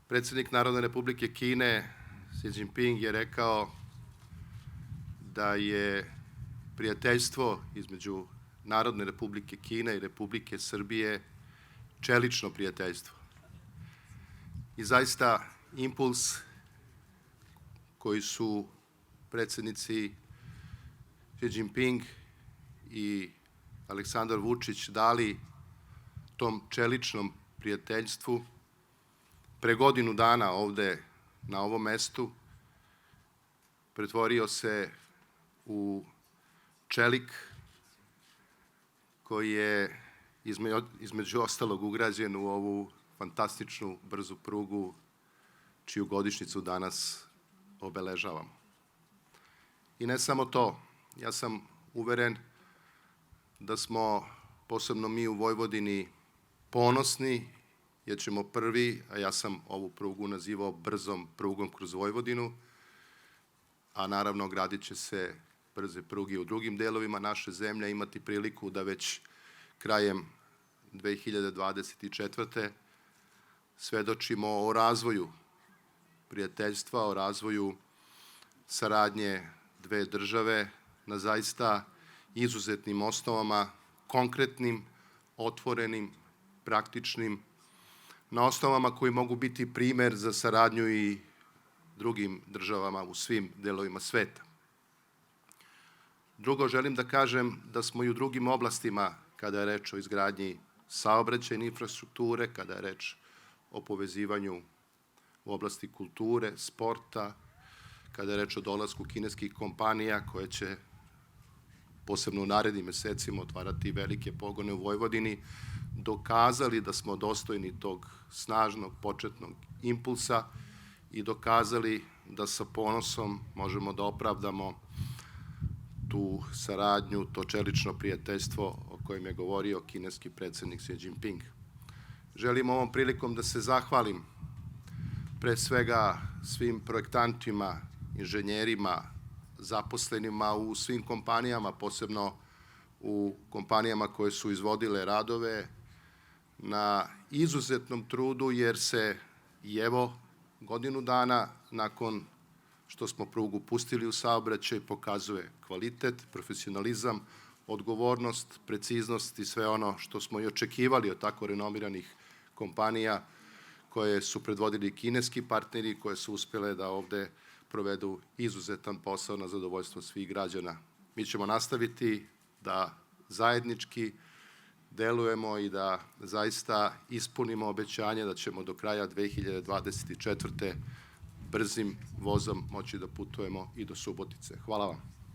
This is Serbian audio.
Predsednik Narodne Republike Kine Xi Jinping je rekao da je prijateljstvo između Narodne Republike Kine i Republike Srbije čelično prijateljstvo. I zaista impuls koji su predsednici Xi Jinping i Aleksandar Vučić dali tom čeličnom prijateljstvu pre godinu dana ovde na ovom mestu pretvorio se u čelik koji je između ostalog ugrađen u ovu fantastičnu brzu prugu čiju godišnjicu danas obeležavamo. I ne samo to, ja sam uveren da smo, posebno mi u Vojvodini, ponosni jer ćemo prvi, a ja sam ovu prugu nazivao brzom prugom kroz Vojvodinu, a naravno gradit će se brze pruge u drugim delovima naše zemlje, imati priliku da već krajem 2024. svedočimo o razvoju prijateljstva, o razvoju saradnje dve države na zaista izuzetnim osnovama, konkretnim, otvorenim, praktičnim, na osnovama koji mogu biti primer za saradnju i drugim državama u svim delovima sveta. Drugo, želim da kažem da smo i u drugim oblastima, kada je reč o izgradnji saobraćajne infrastrukture, kada je reč o povezivanju u oblasti kulture, sporta, kada je reč o dolasku kineskih kompanija koje će posebno u narednim mesecima otvarati velike pogone u Vojvodini, dokazali da smo dostojni tog snažnog početnog impulsa i dokazali da sa ponosom možemo da opravdamo tu saradnju, to čelično prijateljstvo o kojem je govorio kineski predsednik Xi Jinping. Želim ovom prilikom da se zahvalim pre svega svim projektantima, inženjerima, zaposlenima u svim kompanijama, posebno u kompanijama koje su izvodile radove, na izuzetnom trudu, jer se i evo godinu dana nakon što smo prugu pustili u saobraćaj pokazuje kvalitet, profesionalizam, odgovornost, preciznost i sve ono što smo i očekivali od tako renomiranih kompanija koje su predvodili kineski partneri, koje su uspele da ovde provedu izuzetan posao na zadovoljstvo svih građana. Mi ćemo nastaviti da zajednički delujemo i da zaista ispunimo obećanje da ćemo do kraja 2024. brzim vozom moći da putujemo i do Subotice. Hvala vam.